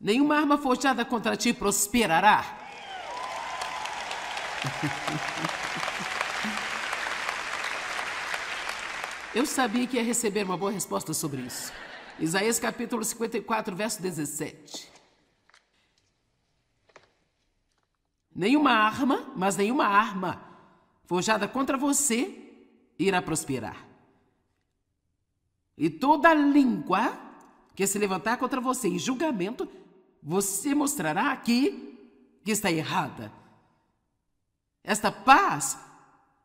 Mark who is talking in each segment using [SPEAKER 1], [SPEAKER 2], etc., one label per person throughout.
[SPEAKER 1] Nenhuma arma forjada contra ti prosperará. Eu sabia que ia receber uma boa resposta sobre isso. Isaías capítulo 54, verso 17. Nenhuma arma forjada contra você irá prosperar. E toda língua que se levantar contra você em julgamento, você mostrará que está errada. Esta paz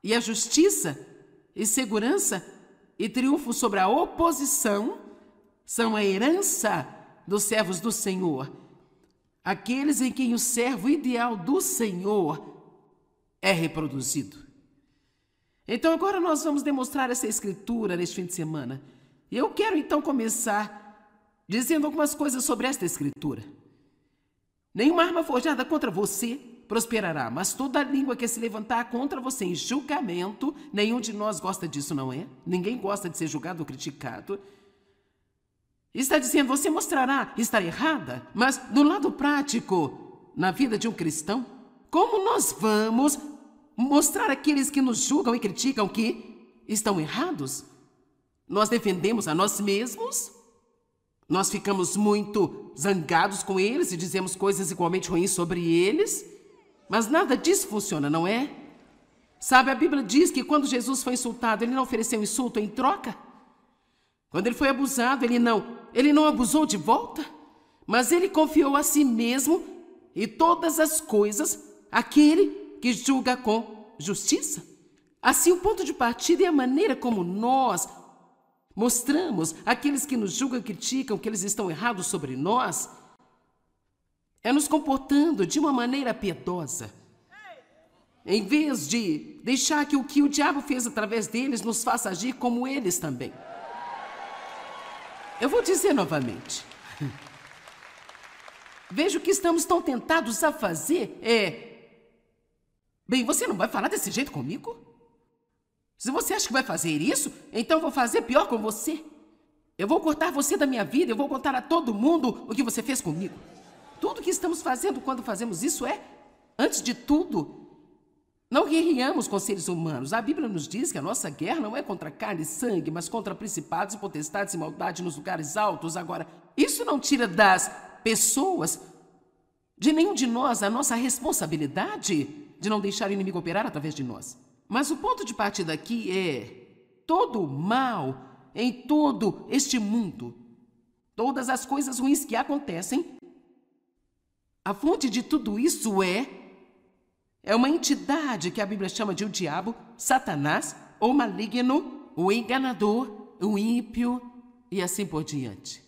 [SPEAKER 1] e a justiça e segurança e triunfo sobre a oposição são a herança dos servos do Senhor, aqueles em quem o servo ideal do Senhor é reproduzido. Então agora nós vamos demonstrar essa escritura neste fim de semana. E eu quero então começar dizendo algumas coisas sobre esta escritura. Nenhuma arma forjada contra você prosperará, mas toda língua que se levantar contra você em julgamento, nenhum de nós gosta disso, não é? Ninguém gosta de ser julgado ou criticado. Está dizendo, você mostrará estar errada, mas no lado prático, na vida de um cristão, como nós vamos mostrar àqueles que nos julgam e criticam que estão errados? Nós defendemos a nós mesmos, nós ficamos muito zangados com eles e dizemos coisas igualmente ruins sobre eles, mas nada disso funciona, não é? Sabe, a Bíblia diz que quando Jesus foi insultado, ele não ofereceu insulto em troca. Quando ele foi abusado, ele não abusou de volta, mas ele confiou a si mesmo e todas as coisas àquele que julga com justiça. Assim, o ponto de partida é a maneira como nós mostramos àqueles que nos julgam e criticam que eles estão errados sobre nós, é nos comportando de uma maneira piedosa. Em vez de deixar que o diabo fez através deles nos faça agir como eles também. Eu vou dizer novamente. Veja o que estamos tão tentados a fazer Bem, você não vai falar desse jeito comigo? Se você acha que vai fazer isso, então vou fazer pior com você. Eu vou cortar você da minha vida, eu vou contar a todo mundo o que você fez comigo. Tudo que estamos fazendo quando fazemos isso antes de tudo, não guerreamos com seres humanos. A Bíblia nos diz que a nossa guerra não é contra carne e sangue, mas contra principados e potestades e maldade nos lugares altos. Agora, isso não tira das pessoas, de nenhum de nós, a nossa responsabilidade de não deixar o inimigo operar através de nós. Mas o ponto de partida aqui é todo o mal em todo este mundo, todas as coisas ruins que acontecem, a fonte de tudo isso é uma entidade que a Bíblia chama de o diabo, Satanás, o maligno, o enganador, o ímpio e assim por diante.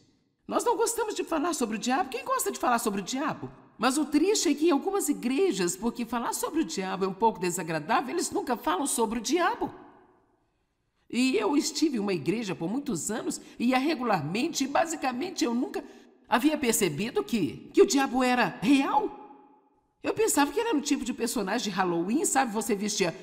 [SPEAKER 1] Nós não gostamos de falar sobre o diabo. Quem gosta de falar sobre o diabo? Mas o triste é que em algumas igrejas, porque falar sobre o diabo é um pouco desagradável, eles nunca falam sobre o diabo. E eu estive em uma igreja por muitos anos, ia regularmente, e basicamente eu nunca havia percebido que o diabo era real. Eu pensava que ele era um tipo de personagem de Halloween, sabe? Você vestia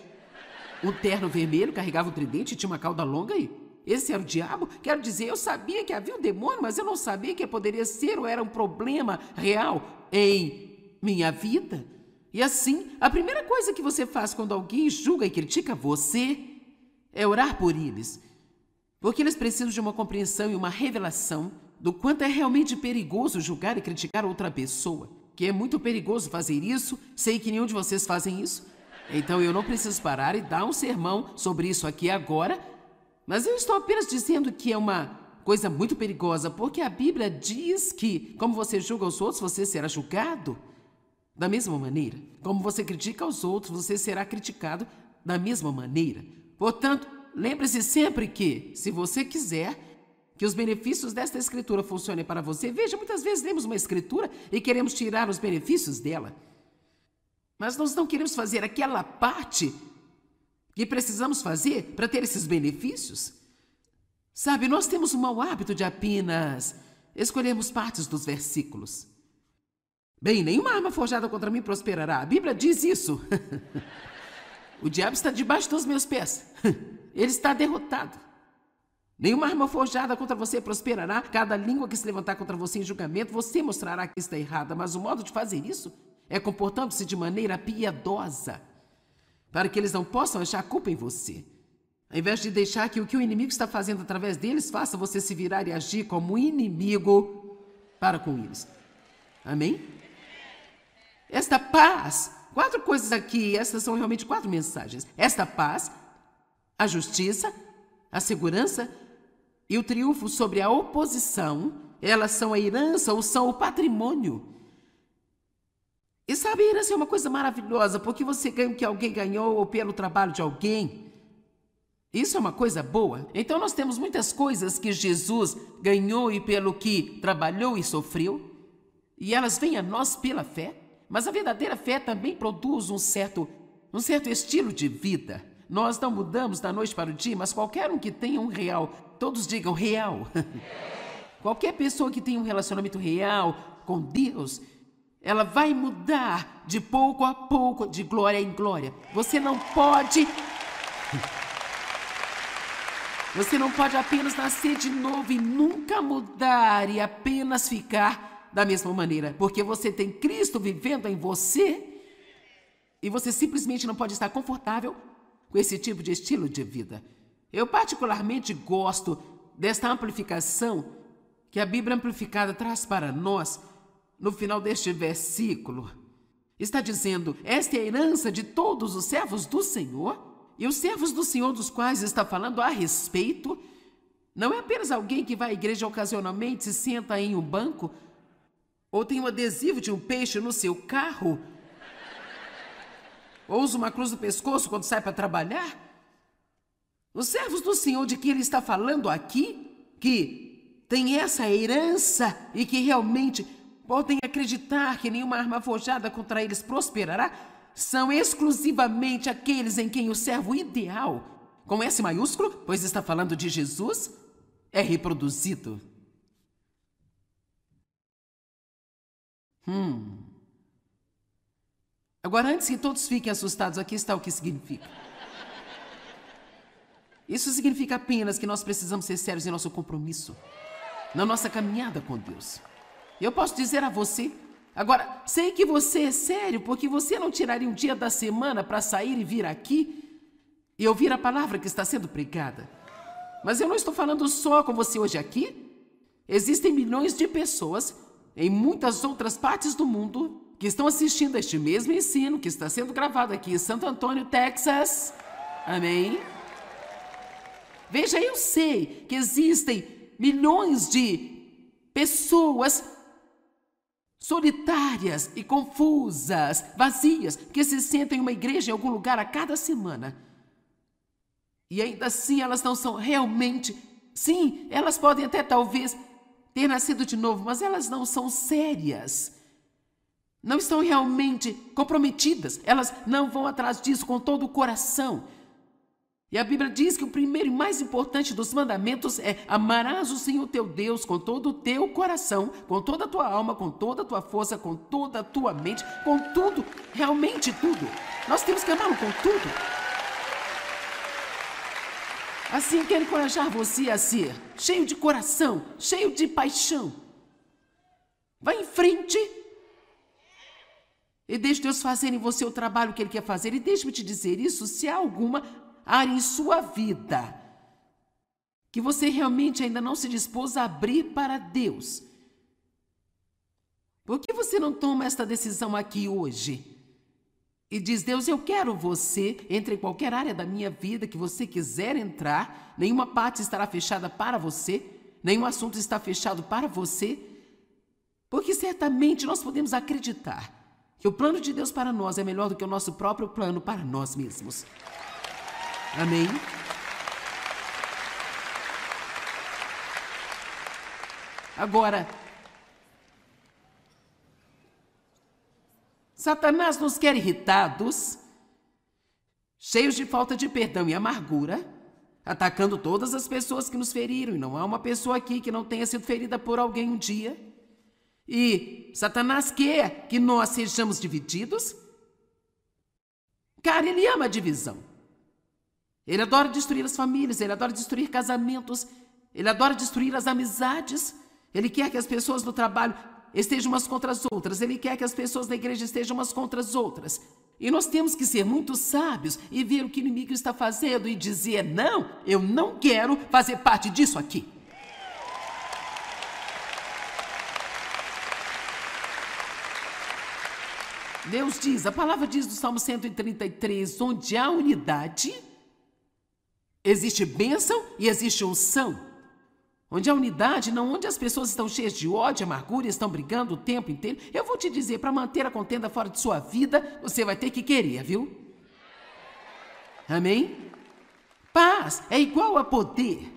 [SPEAKER 1] um terno vermelho, carregava um tridente, tinha uma cauda longa e esse era o diabo? Quero dizer, eu sabia que havia um demônio, mas eu não sabia que poderia ser ou era um problema real em minha vida. E assim, a primeira coisa que você faz quando alguém julga e critica você é orar por eles. Porque eles precisam de uma compreensão e uma revelação do quanto é realmente perigoso julgar e criticar outra pessoa. Que é muito perigoso fazer isso, sei que nenhum de vocês fazem isso. Então eu não preciso parar e dar um sermão sobre isso aqui agora, mas eu estou apenas dizendo que é uma coisa muito perigosa, porque a Bíblia diz que, como você julga os outros, você será julgado da mesma maneira. Como você critica os outros, você será criticado da mesma maneira. Portanto, lembre-se sempre que, se você quiser que os benefícios desta escritura funcionem para você, veja, muitas vezes lemos uma escritura e queremos tirar os benefícios dela. Mas nós não queremos fazer aquela parte que precisamos fazer para ter esses benefícios. Sabe, nós temos o mau hábito de apenas escolhermos partes dos versículos. Bem, nenhuma arma forjada contra mim prosperará. A Bíblia diz isso. O diabo está debaixo dos meus pés. Ele está derrotado. Nenhuma arma forjada contra você prosperará. Cada língua que se levantar contra você em julgamento, você mostrará que está errada. Mas o modo de fazer isso é comportando-se de maneira piedosa, para que eles não possam achar culpa em você. Ao invés de deixar que o inimigo está fazendo através deles faça você se virar e agir como inimigo para com eles. Amém? Esta paz, 4 coisas aqui, essas são realmente 4 mensagens. Esta paz, a justiça, a segurança e o triunfo sobre a oposição, elas são a herança ou são o patrimônio. E sabe, a herança é uma coisa maravilhosa, porque você ganha o que alguém ganhou ou pelo trabalho de alguém. Isso é uma coisa boa. Então nós temos muitas coisas que Jesus ganhou e pelo que trabalhou e sofreu, e elas vêm a nós pela fé. Mas a verdadeira fé também produz um certo estilo de vida. Nós não mudamos da noite para o dia, mas qualquer um que tenha um real, todos digam real. Qualquer pessoa que tenha um relacionamento real com Deus, ela vai mudar de pouco a pouco, de glória em glória. Você não pode apenas nascer de novo e nunca mudar e apenas ficar da mesma maneira, porque você tem Cristo vivendo em você e você simplesmente não pode estar confortável com esse tipo de estilo de vida. Eu particularmente gosto desta amplificação que a Bíblia Amplificada traz para nós no final deste versículo. Está dizendo: esta é a herança de todos os servos do Senhor. E os servos do Senhor dos quais está falando a respeito não é apenas alguém que vai à igreja ocasionalmente, se senta em um banco ou tem um adesivo de um peixe no seu carro ou usa uma cruz no pescoço quando sai para trabalhar. Os servos do Senhor de que ele está falando aqui, que tem essa herança e que realmente podem acreditar que nenhuma arma forjada contra eles prosperará, são exclusivamente aqueles em quem o servo ideal, com S maiúsculo, pois está falando de Jesus, é reproduzido. Agora, antes que todos fiquem assustados, aqui está o que significa. Isso significa apenas que nós precisamos ser sérios em nosso compromisso, na nossa caminhada com Deus. Eu posso dizer a você, agora, sei que você é sério, porque você não tiraria um dia da semana para sair e vir aqui e ouvir a palavra que está sendo pregada. Mas eu não estou falando só com você hoje aqui. Existem milhões de pessoas em muitas outras partes do mundo que estão assistindo a este mesmo ensino que está sendo gravado aqui em Santo Antônio, Texas. Amém? Veja, eu sei que existem milhões de pessoas solitárias e confusas, vazias, que se sentem em uma igreja em algum lugar a cada semana. E ainda assim elas não são realmente... Sim, elas podem até talvez ter nascido de novo, mas elas não são sérias. Não estão realmente comprometidas. Elas não vão atrás disso com todo o coração. E a Bíblia diz que o primeiro e mais importante dos mandamentos é: amarás o Senhor teu Deus com todo o teu coração, com toda a tua alma, com toda a tua força, com toda a tua mente, com tudo, realmente tudo. Nós temos que amá-lo com tudo. Assim, eu quero encorajar você a ser cheio de coração, cheio de paixão. Vá em frente e deixe Deus fazer em você o trabalho que Ele quer fazer. E deixe-me te dizer isso: se há alguma área em sua vida que você realmente ainda não se dispôs a abrir para Deus, por que você não toma esta decisão aqui hoje? E diz: Deus, eu quero você, entre em qualquer área da minha vida que você quiser entrar, nenhuma parte estará fechada para você, nenhum assunto está fechado para você, porque certamente nós podemos acreditar que o plano de Deus para nós é melhor do que o nosso próprio plano para nós mesmos. Amém? Agora, Satanás nos quer irritados, cheios de falta de perdão e amargura, atacando todas as pessoas que nos feriram, e não há uma pessoa aqui que não tenha sido ferida por alguém um dia. E Satanás quer que nós sejamos divididos. Cara, ele ama a divisão. Ele adora destruir as famílias, ele adora destruir casamentos, Ele adora destruir as amizades. Ele quer que as pessoas no trabalho estejam umas contra as outras. Ele quer que as pessoas da igreja estejam umas contra as outras. E nós temos que ser muito sábios e ver o que o inimigo está fazendo e dizer: não, eu não quero fazer parte disso aqui. Deus diz, a palavra diz do Salmo 133, onde há unidade, existe bênção e existe unção. Onde há unidade, não onde as pessoas estão cheias de ódio, amargura e estão brigando o tempo inteiro. Eu vou te dizer, para manter a contenda fora de sua vida, você vai ter que querer, viu? Amém? Paz é igual a poder.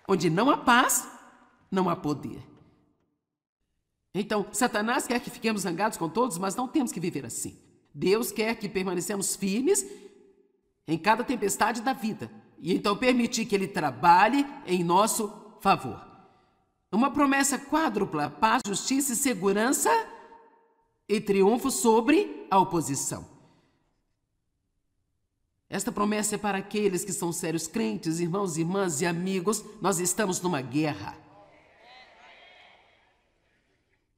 [SPEAKER 1] Onde não há paz, não há poder. Então, Satanás quer que fiquemos zangados com todos, mas não temos que viver assim. Deus quer que permanecemos firmes em cada tempestade da vida. E então permitir que Ele trabalhe em nosso favor. Uma promessa quádrupla: paz, justiça e segurança e triunfo sobre a oposição. Esta promessa é para aqueles que são sérios crentes, irmãos, irmãs e amigos. Nós estamos numa guerra.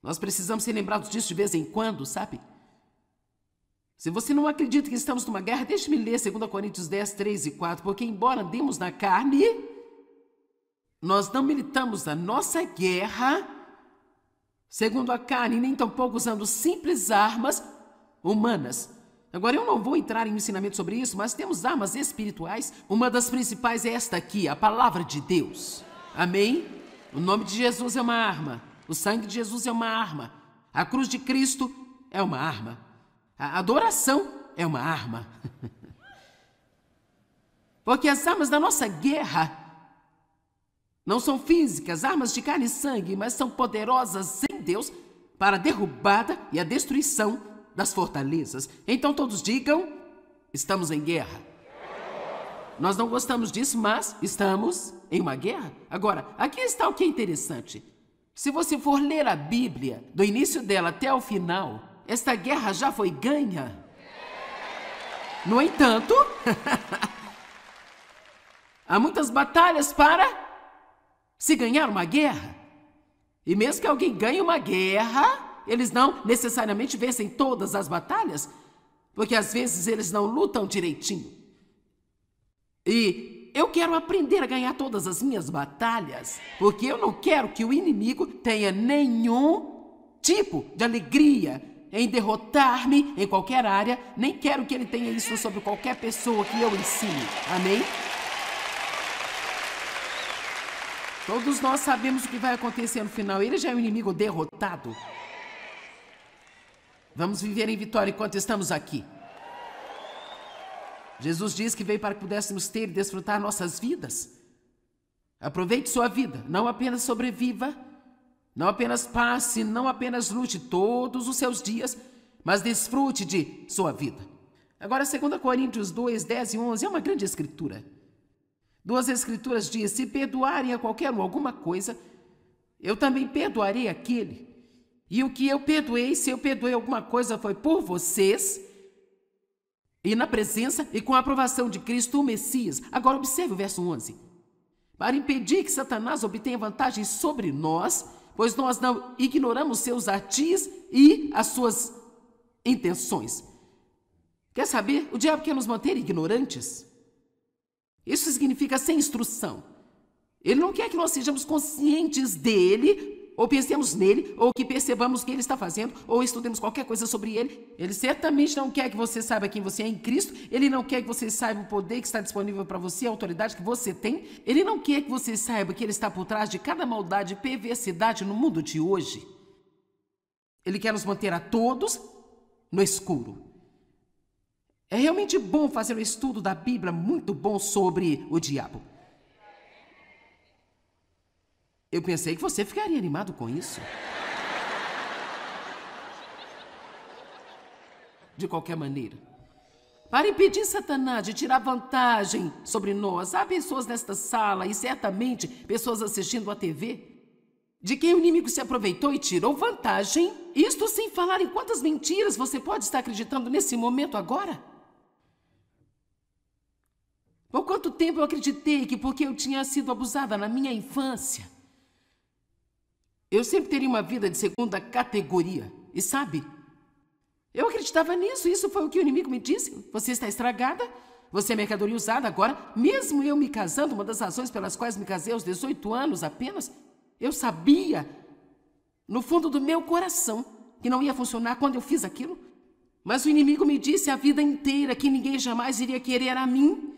[SPEAKER 1] Nós precisamos ser lembrados disso de vez em quando, sabe? Se você não acredita que estamos numa guerra, deixe-me ler 2 Coríntios 10, 3 e 4, porque embora andemos na carne, nós não militamos a nossa guerra segundo a carne, nem tampouco usando simples armas humanas. Agora, eu não vou entrar em um ensinamento sobre isso, mas temos armas espirituais. Uma das principais é esta aqui, a palavra de Deus. Amém? O nome de Jesus é uma arma. O sangue de Jesus é uma arma. A cruz de Cristo é uma arma. A adoração é uma arma. Porque as armas da nossa guerra não são físicas, armas de carne e sangue, mas são poderosas em Deus para a derrubada e a destruição das fortalezas. Então todos digam: estamos em guerra. Nós não gostamos disso, mas estamos em uma guerra. Agora, aqui está o que é interessante. Se você for ler a Bíblia, do início dela até o final, esta guerra já foi ganha. No entanto, há muitas batalhas para se ganhar uma guerra. E mesmo que alguém ganhe uma guerra, eles não necessariamente vencem todas as batalhas, porque às vezes eles não lutam direitinho. E eu quero aprender a ganhar todas as minhas batalhas, porque eu não quero que o inimigo tenha nenhum tipo de alegria em derrotar-me em qualquer área, nem quero que ele tenha isso sobre qualquer pessoa que eu ensine. Amém? Todos nós sabemos o que vai acontecer no final. Ele já é um inimigo derrotado. Vamos viver em vitória enquanto estamos aqui. Jesus diz que veio para que pudéssemos ter e desfrutar nossas vidas. Aproveite sua vida, não apenas sobreviva, não apenas passe, não apenas lute todos os seus dias, mas desfrute de sua vida. Agora, 2 Coríntios 2, 10 e 11 é uma grande escritura. Duas escrituras dizem: se perdoarem a qualquer um alguma coisa, eu também perdoarei aquele. E o que eu perdoei, se eu perdoei alguma coisa, foi por vocês, e na presença e com a aprovação de Cristo, o Messias. Agora observe o verso 11. Para impedir que Satanás obtenha vantagem sobre nós, pois nós não ignoramos seus artis e as suas intenções. Quer saber? O diabo quer nos manter ignorantes. Isso significa sem instrução. Ele não quer que nós sejamos conscientes dele, ou pensemos nele, ou que percebamos o que ele está fazendo, ou estudemos qualquer coisa sobre ele. Ele certamente não quer que você saiba quem você é em Cristo. Ele não quer que você saiba o poder que está disponível para você, a autoridade que você tem. Ele não quer que você saiba que ele está por trás de cada maldade e perversidade no mundo de hoje. Ele quer nos manter a todos no escuro. É realmente bom fazer um estudo da Bíblia muito bom sobre o diabo. Eu pensei que você ficaria animado com isso. De qualquer maneira, para impedir Satanás de tirar vantagem sobre nós, há pessoas nesta sala e certamente pessoas assistindo à TV, de quem o inimigo se aproveitou e tirou vantagem, isto sem falar em quantas mentiras você pode estar acreditando nesse momento agora. Por quanto tempo eu acreditei que porque eu tinha sido abusada na minha infância, eu sempre teria uma vida de segunda categoria. E sabe, eu acreditava nisso. Isso foi o que o inimigo me disse. Você está estragada, você é mercadoria usada. Agora, mesmo eu me casando, uma das razões pelas quais me casei aos 18 anos apenas, eu sabia, no fundo do meu coração, que não ia funcionar quando eu fiz aquilo. Mas o inimigo me disse a vida inteira que ninguém jamais iria querer a mim.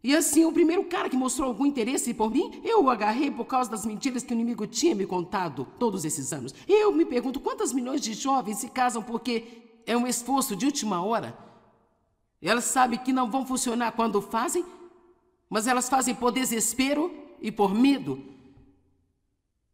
[SPEAKER 1] E assim, o primeiro cara que mostrou algum interesse por mim, eu o agarrei por causa das mentiras que o inimigo tinha me contado todos esses anos. Eu me pergunto quantas milhões de jovens se casam porque é um esforço de última hora. Elas sabem que não vão funcionar quando fazem, mas elas fazem por desespero e por medo.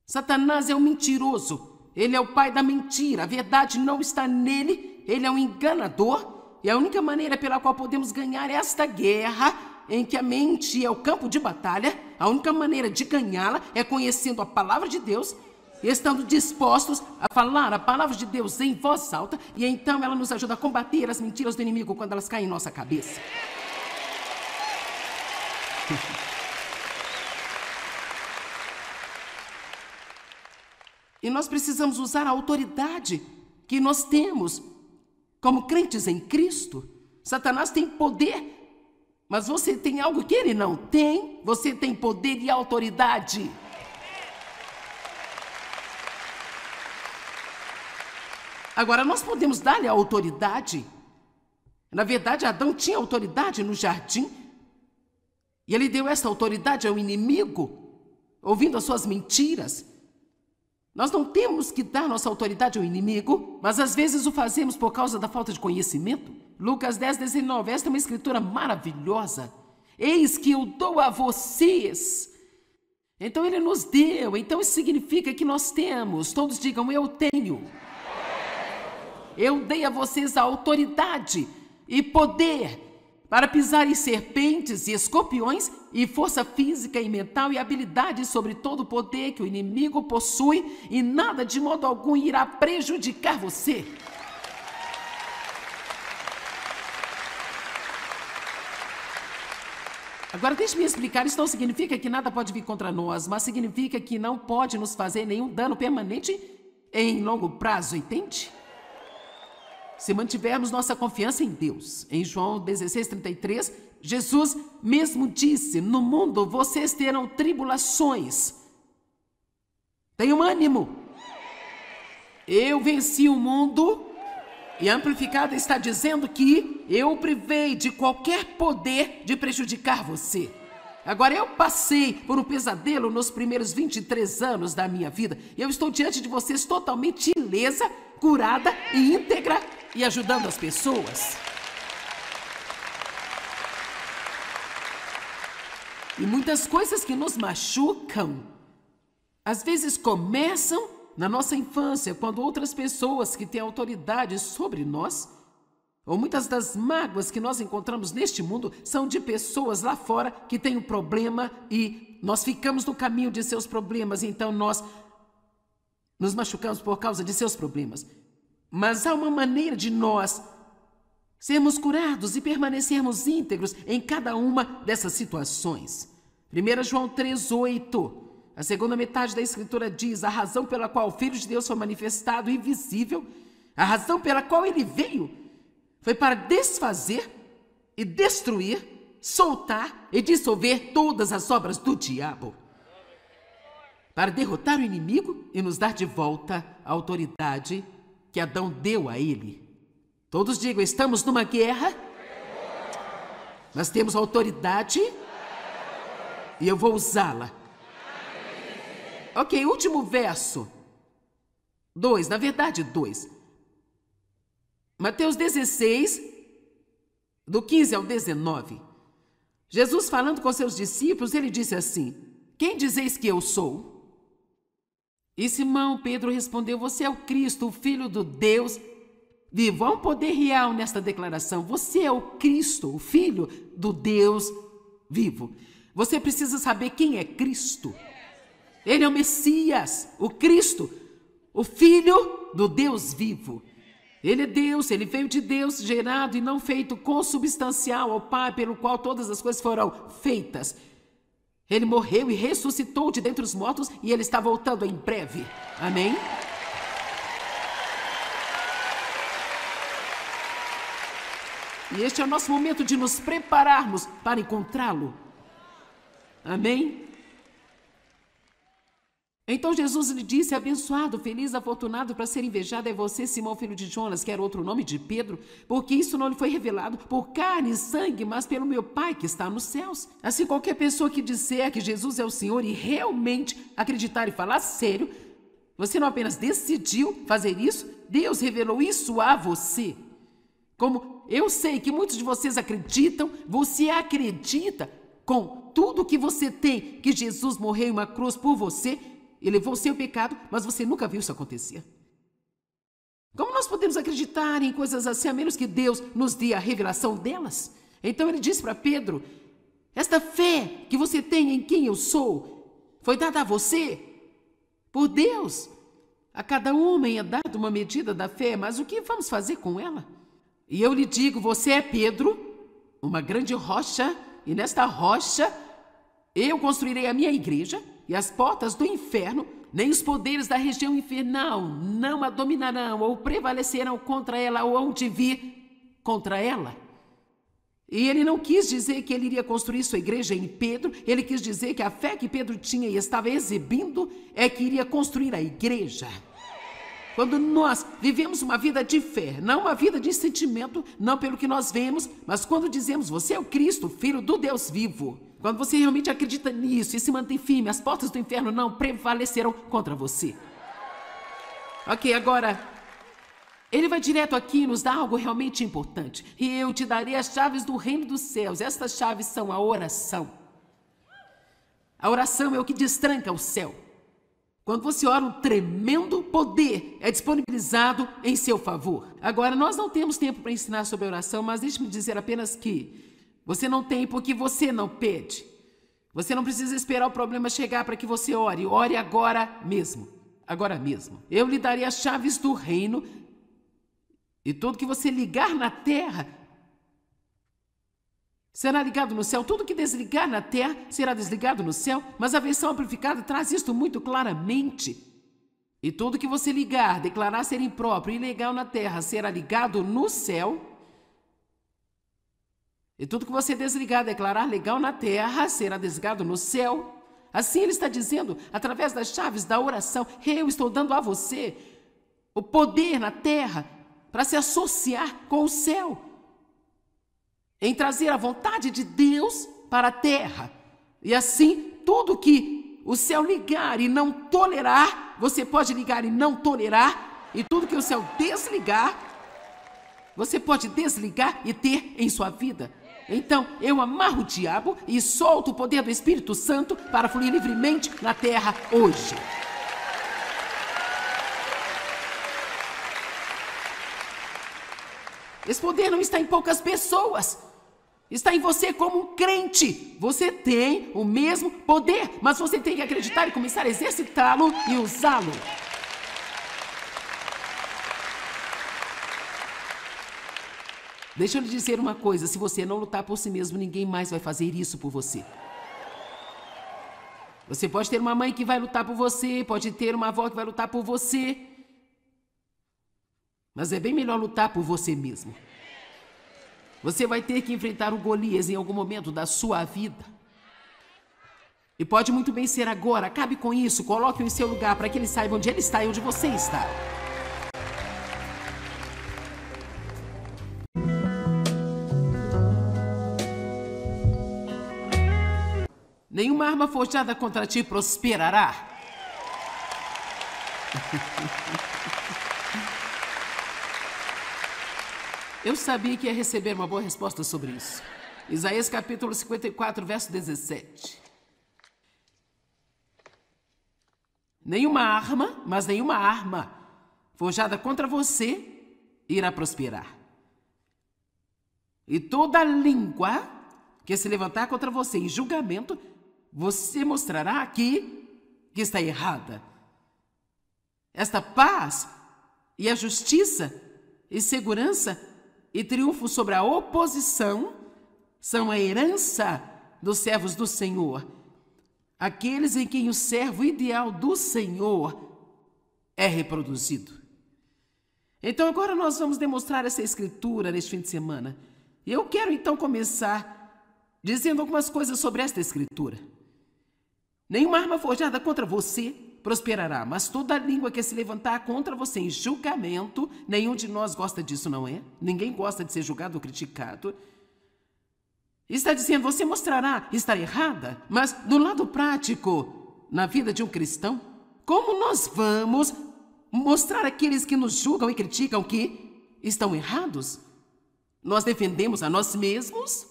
[SPEAKER 1] Satanás é um mentiroso. Ele é o pai da mentira. A verdade não está nele. Ele é um enganador. E a única maneira pela qual podemos ganhar esta guerra, em que a mente é o campo de batalha, a única maneira de ganhá-la é conhecendo a palavra de Deus e estando dispostos a falar a palavra de Deus em voz alta, e então ela nos ajuda a combater as mentiras do inimigo quando elas caem em nossa cabeça. E nós precisamos usar a autoridade que nós temos como crentes em Cristo. Satanás tem poder, mas você tem algo que ele não tem. Você tem poder e autoridade. Agora, nós podemos dar-lhe a autoridade. Na verdade, Adão tinha autoridade no jardim. E ele deu essa autoridade ao inimigo, ouvindo as suas mentiras. Nós não temos que dar nossa autoridade ao inimigo, mas às vezes o fazemos por causa da falta de conhecimento. Lucas 10:19, esta é uma escritura maravilhosa. Eis que eu dou a vocês. Então ele nos deu, então isso significa que nós temos. Todos digam, eu tenho. Eu dei a vocês a autoridade e poder para pisar em serpentes e escorpiões, e força física e mental e habilidade sobre todo o poder que o inimigo possui, e nada de modo algum irá prejudicar você. Agora deixe-me explicar, isso não significa que nada pode vir contra nós, mas significa que não pode nos fazer nenhum dano permanente em longo prazo, entende? Se mantivermos nossa confiança em Deus. Em João 16:33, Jesus mesmo disse, no mundo vocês terão tribulações. Tenham ânimo. Eu venci o mundo. E a Amplificada está dizendo que eu o privei de qualquer poder de prejudicar você. Agora, eu passei por um pesadelo nos primeiros 23 anos da minha vida. E eu estou diante de vocês totalmente ilesa, curada e íntegra e ajudando as pessoas. E muitas coisas que nos machucam, às vezes começam na nossa infância, quando outras pessoas que têm autoridade sobre nós, ou muitas das mágoas que nós encontramos neste mundo, são de pessoas lá fora que têm um problema e nós ficamos no caminho de seus problemas, então nós nos machucamos por causa de seus problemas. Mas há uma maneira de nós sermos curados e permanecermos íntegros em cada uma dessas situações. 1 João 3:8. A segunda metade da Escritura diz, a razão pela qual o Filho de Deus foi manifestado e visível, a razão pela qual ele veio, foi para desfazer e destruir, soltar e dissolver todas as obras do diabo, para derrotar o inimigo e nos dar de volta a autoridade que Adão deu a ele. Todos digam, estamos numa guerra, nós temos autoridade e eu vou usá-la. Ok, último verso. 2, na verdade 2. Mateus 16, do 15 ao 19. Jesus falando com seus discípulos, ele disse assim, quem dizeis que eu sou? E Simão Pedro respondeu, você é o Cristo, o Filho do Deus vivo. Há um poder real nesta declaração. Você é o Cristo, o Filho do Deus vivo. Você precisa saber quem é Cristo. Ele é o Messias, o Cristo, o Filho do Deus vivo. Ele é Deus, ele veio de Deus, gerado e não feito, consubstancial ao Pai, pelo qual todas as coisas foram feitas. Ele morreu e ressuscitou de dentre os mortos e ele está voltando em breve. Amém? E este é o nosso momento de nos prepararmos para encontrá-lo. Amém? Então Jesus lhe disse: abençoado, feliz, afortunado, para ser invejado é você, Simão, filho de Jonas, que era outro nome de Pedro, porque isso não lhe foi revelado por carne e sangue, mas pelo meu Pai que está nos céus. Assim, qualquer pessoa que disser que Jesus é o Senhor e realmente acreditar e falar sério, você não apenas decidiu fazer isso, Deus revelou isso a você. Como eu sei que muitos de vocês acreditam, você acredita com tudo que você tem, que Jesus morreu em uma cruz por você, e levou o seu pecado, mas você nunca viu isso acontecer. Como nós podemos acreditar em coisas assim, a menos que Deus nos dê a revelação delas? Então ele disse para Pedro: esta fé que você tem em quem eu sou, foi dada a você por Deus. A cada homem é dada uma medida da fé, mas o que vamos fazer com ela? E eu lhe digo, você é Pedro, uma grande rocha, e nesta rocha eu construirei a minha igreja, e as portas do inferno, nem os poderes da região infernal, não a dominarão ou prevalecerão contra ela ou onde vir contra ela. E ele não quis dizer que ele iria construir sua igreja em Pedro, ele quis dizer que a fé que Pedro tinha e estava exibindo é que iria construir a igreja. Quando nós vivemos uma vida de fé, não uma vida de sentimento, não pelo que nós vemos, mas quando dizemos, você é o Cristo, Filho do Deus vivo, quando você realmente acredita nisso e se mantém firme, as portas do inferno não prevalecerão contra você. Ok, agora, ele vai direto aqui e nos dá algo realmente importante. E eu te darei as chaves do reino dos céus. Estas chaves são a oração. A oração é o que destranca o céu. Quando você ora, um tremendo poder é disponibilizado em seu favor. Agora, nós não temos tempo para ensinar sobre a oração, mas deixe-me dizer apenas que você não tem porque você não pede. Você não precisa esperar o problema chegar para que você ore. Ore agora mesmo. Agora mesmo. Eu lhe darei as chaves do reino e tudo que você ligar na terra será ligado no céu. Tudo que desligar na terra será desligado no céu. Mas a versão amplificada traz isto muito claramente. E tudo que você ligar, declarar ser impróprio e ilegal na terra será ligado no céu. E tudo que você desligar, declarar legal na terra, será desligado no céu. Assim ele está dizendo, através das chaves da oração, eu estou dando a você o poder na terra para se associar com o céu, em trazer a vontade de Deus para a terra. E assim, tudo que o céu ligar e não tolerar, você pode ligar e não tolerar, e tudo que o céu desligar, você pode desligar e ter em sua vida. Então, eu amarro o diabo e solto o poder do Espírito Santo para fluir livremente na terra hoje. Esse poder não está em poucas pessoas. Está em você como um crente. Você tem o mesmo poder, mas você tem que acreditar e começar a exercitá-lo e usá-lo. Deixa eu lhe dizer uma coisa, se você não lutar por si mesmo, ninguém mais vai fazer isso por você. Você pode ter uma mãe que vai lutar por você, pode ter uma avó que vai lutar por você, mas é bem melhor lutar por você mesmo. Você vai ter que enfrentar o Golias em algum momento da sua vida. E pode muito bem ser agora, acabe com isso, coloque-o em seu lugar para que ele saiba onde ele está e onde você está. Nenhuma arma forjada contra ti prosperará. Eu sabia que ia receber uma boa resposta sobre isso. Isaías capítulo 54, verso 17. Nenhuma arma, mas nenhuma arma forjada contra você irá prosperar. E toda língua que se levantar contra você em julgamento, você mostrará aqui que está errada. Esta paz e a justiça e segurança e triunfo sobre a oposição são a herança dos servos do Senhor, aqueles em quem o servo ideal do Senhor é reproduzido. Então agora nós vamos demonstrar essa escritura neste fim de semana. E eu quero então começar dizendo algumas coisas sobre esta escritura. Nenhuma arma forjada contra você prosperará, mas toda língua que se levantar contra você em julgamento, nenhum de nós gosta disso, não é? Ninguém gosta de ser julgado ou criticado. Está dizendo, você mostrará estar errada, mas do lado prático, na vida de um cristão, como nós vamos mostrar àqueles que nos julgam e criticam que estão errados? Nós defendemos a nós mesmos?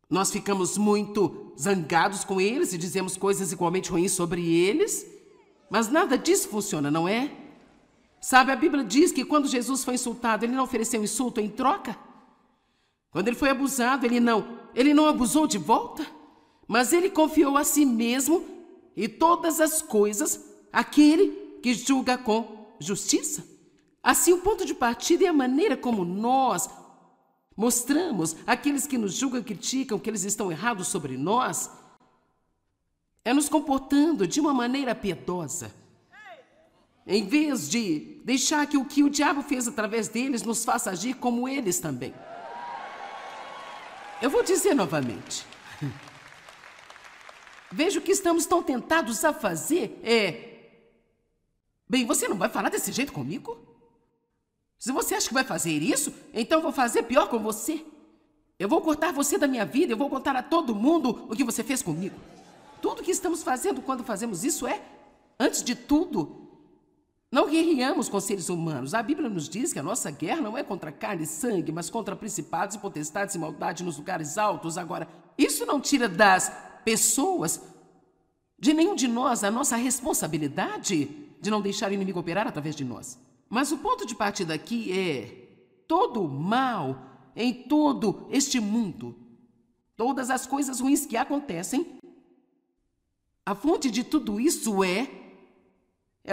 [SPEAKER 1] Nós ficamos muito zangados com eles e dizemos coisas igualmente ruins sobre eles? Mas nada disso funciona, não é? Sabe, a Bíblia diz que quando Jesus foi insultado, ele não ofereceu insulto em troca. Quando ele foi abusado, ele não abusou de volta, mas ele confiou a si mesmo e todas as coisas àquele que julga com justiça. Assim, o ponto de partida é a maneira como nós mostramos àqueles que nos julgam e criticam que eles estão errados sobre nós, é nos comportando de uma maneira piedosa. Em vez de deixar que o que o diabo fez através deles nos faça agir como eles também. Eu vou dizer novamente. Veja o que estamos tão tentados a fazer Bem, você não vai falar desse jeito comigo? Se você acha que vai fazer isso, então eu vou fazer pior com você. Eu vou cortar você da minha vida, eu vou contar a todo mundo o que você fez comigo. Tudo que estamos fazendo quando fazemos isso antes de tudo, não guerreamos com seres humanos. A Bíblia nos diz que a nossa guerra não é contra carne e sangue, mas contra principados e potestades e maldade nos lugares altos. Agora, isso não tira das pessoas, de nenhum de nós, a nossa responsabilidade de não deixar o inimigo operar através de nós. Mas o ponto de partida aqui é todo o mal em todo este mundo, todas as coisas ruins que acontecem, a fonte de tudo isso é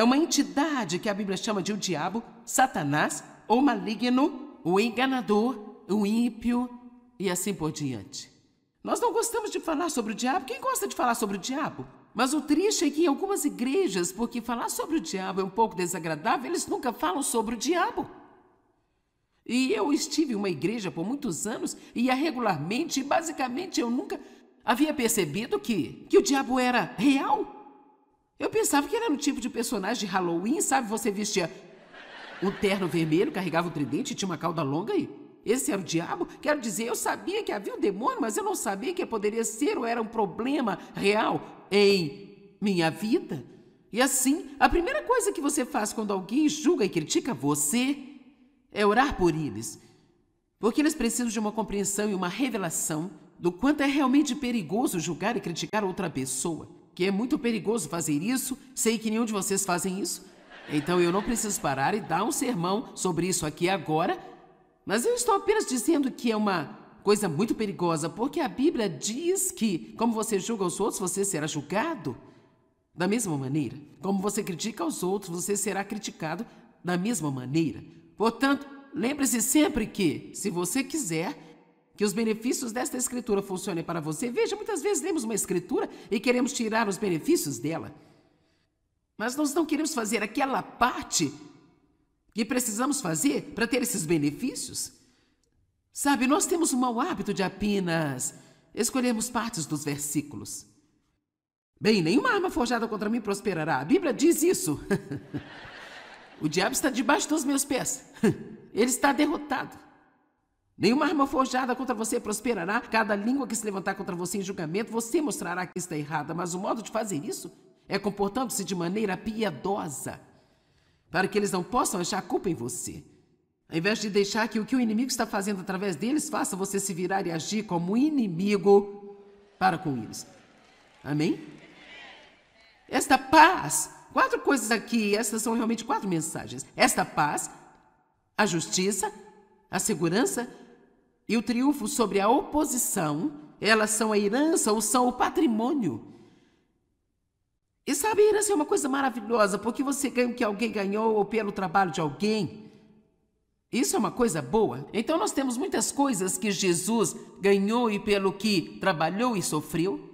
[SPEAKER 1] uma entidade que a Bíblia chama de o diabo, Satanás, o maligno, o enganador, o ímpio e assim por diante. Nós não gostamos de falar sobre o diabo. Quem gosta de falar sobre o diabo? Mas o triste é que em algumas igrejas, porque falar sobre o diabo é um pouco desagradável, eles nunca falam sobre o diabo. E eu estive em uma igreja por muitos anos e ia regularmente, e basicamente eu nunca havia percebido que o diabo era real. Eu pensava que era no tipo de personagem de Halloween, sabe? Você vestia um terno vermelho, carregava um tridente e tinha uma cauda longa e esse era o diabo? Quero dizer, eu sabia que havia um demônio, mas eu não sabia que poderia ser ou era um problema real em minha vida. E assim, a primeira coisa que você faz quando alguém julga e critica você é orar por eles. Porque eles precisam de uma compreensão e uma revelação do quanto é realmente perigoso julgar e criticar outra pessoa. Que é muito perigoso fazer isso, sei que nenhum de vocês fazem isso. Então eu não preciso parar e dar um sermão sobre isso aqui agora, mas eu estou apenas dizendo que é uma coisa muito perigosa, porque a Bíblia diz que, como você julga os outros, você será julgado da mesma maneira. Como você critica os outros, você será criticado da mesma maneira. Portanto, lembre-se sempre que, se você quiser que os benefícios desta escritura funcionem para você, veja, muitas vezes lemos uma escritura e queremos tirar os benefícios dela. Mas nós não queremos fazer aquela parte que precisamos fazer para ter esses benefícios. Sabe, nós temos um mau hábito de apenas escolhermos partes dos versículos. Bem, nenhuma arma forjada contra mim prosperará. A Bíblia diz isso. O diabo está debaixo dos meus pés. Ele está derrotado. Nenhuma arma forjada contra você prosperará. Cada língua que se levantar contra você em julgamento, você mostrará que está errada. Mas o modo de fazer isso é comportando-se de maneira piedosa, para que eles não possam achar culpa em você. Ao invés de deixar que o que o inimigo está fazendo através deles faça você se virar e agir como inimigo para com eles. Amém? Esta paz, 4 coisas aqui, essas são realmente 4 mensagens. Esta paz, a justiça, a segurança e o triunfo sobre a oposição, elas são a herança ou são o patrimônio. E sabe, a herança é uma coisa maravilhosa, porque você ganha o que alguém ganhou ou pelo trabalho de alguém. Isso é uma coisa boa. Então nós temos muitas coisas que Jesus ganhou e pelo que trabalhou e sofreu,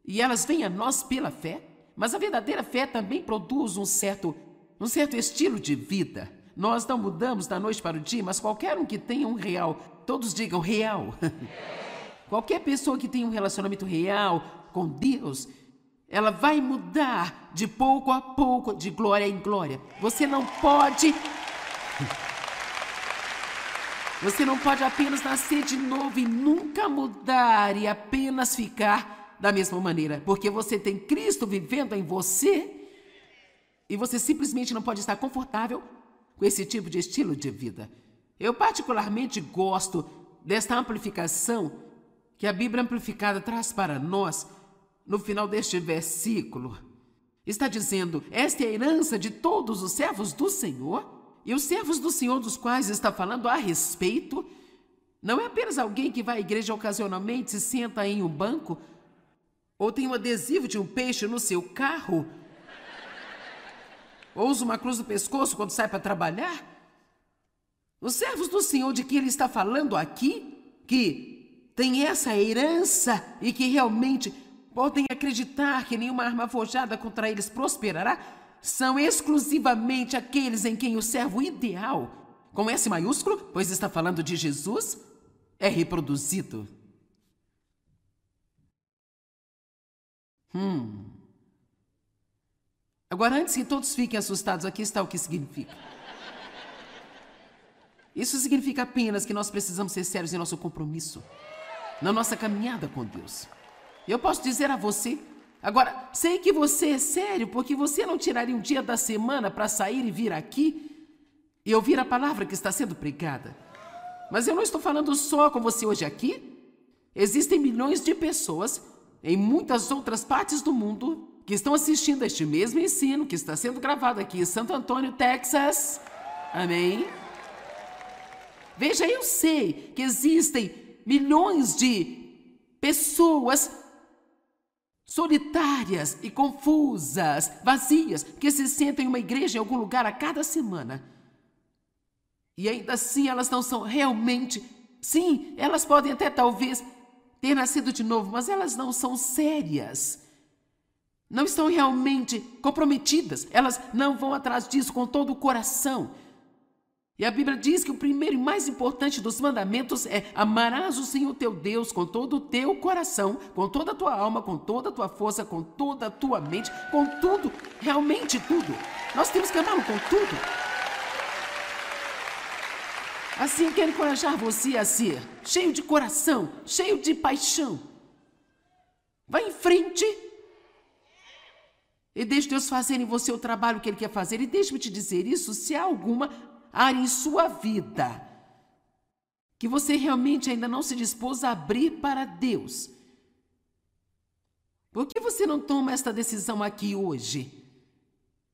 [SPEAKER 1] e elas vêm a nós pela fé, mas a verdadeira fé também produz um certo estilo de vida. Nós não mudamos da noite para o dia, mas qualquer um que tenha um real, todos digam real. Qualquer pessoa que tenha um relacionamento real com Deus, ela vai mudar de pouco a pouco, de glória em glória. Você não pode apenas nascer de novo e nunca mudar e apenas ficar da mesma maneira, porque você tem Cristo vivendo em você e você simplesmente não pode estar confortável com esse tipo de estilo de vida. Eu particularmente gosto desta amplificação que a Bíblia Amplificada traz para nós no final deste versículo. Está dizendo: esta é a herança de todos os servos do Senhor. E os servos do Senhor dos quais está falando a respeito não é apenas alguém que vai à igreja ocasionalmente, se senta em um banco, ou tem um adesivo de um peixe no seu carro, ou usa uma cruz no pescoço quando sai para trabalhar. Os servos do Senhor de que ele está falando aqui, que tem essa herança e que realmente podem acreditar que nenhuma arma forjada contra eles prosperará, são exclusivamente aqueles em quem o servo ideal, com S maiúsculo, pois está falando de Jesus, é reproduzido. Agora, antes que todos fiquem assustados, aqui está o que significa. Isso significa apenas que nós precisamos ser sérios em nosso compromisso, na nossa caminhada com Deus. Eu posso dizer a você, agora, sei que você é sério, porque você não tiraria um dia da semana para sair e vir aqui e ouvir a palavra que está sendo pregada. Mas eu não estou falando só com você hoje aqui. Existem milhões de pessoas em muitas outras partes do mundo que estão assistindo a este mesmo ensino que está sendo gravado aqui em Santo Antônio, Texas. Amém? Veja, eu sei que existem milhões de pessoas solitárias e confusas, vazias, que se sentem em uma igreja em algum lugar a cada semana. E ainda assim elas não são realmente... Sim, elas podem até talvez ter nascido de novo, mas elas não são sérias. Não estão realmente comprometidas. Elas não vão atrás disso com todo o coração. E a Bíblia diz que o primeiro e mais importante dos mandamentos é: amarás o Senhor teu Deus com todo o teu coração, com toda a tua alma, com toda a tua força, com toda a tua mente, com tudo, realmente tudo. Nós temos que amá-lo com tudo. Assim eu quero encorajar você a ser cheio de coração, cheio de paixão. Vá em frente e deixe Deus fazer em você o trabalho que Ele quer fazer. E deixe-me te dizer isso, se há alguma área em sua vida que você realmente ainda não se dispôs a abrir para Deus, por que você não toma esta decisão aqui hoje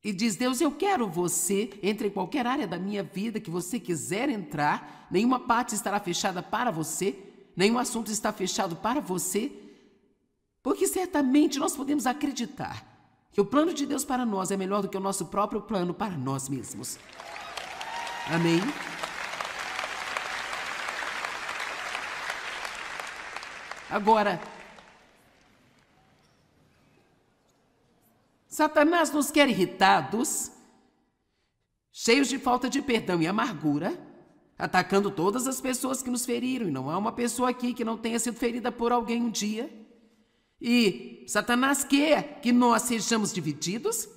[SPEAKER 1] e diz: Deus, eu quero você, entre em qualquer área da minha vida que você quiser entrar, nenhuma parte estará fechada para você, nenhum assunto está fechado para você, porque certamente nós podemos acreditar que o plano de Deus para nós é melhor do que o nosso próprio plano para nós mesmos. Amém? Agora, Satanás nos quer irritados, cheios de falta de perdão e amargura, atacando todas as pessoas que nos feriram, e não há uma pessoa aqui que não tenha sido ferida por alguém um dia. E Satanás quer que nós sejamos divididos.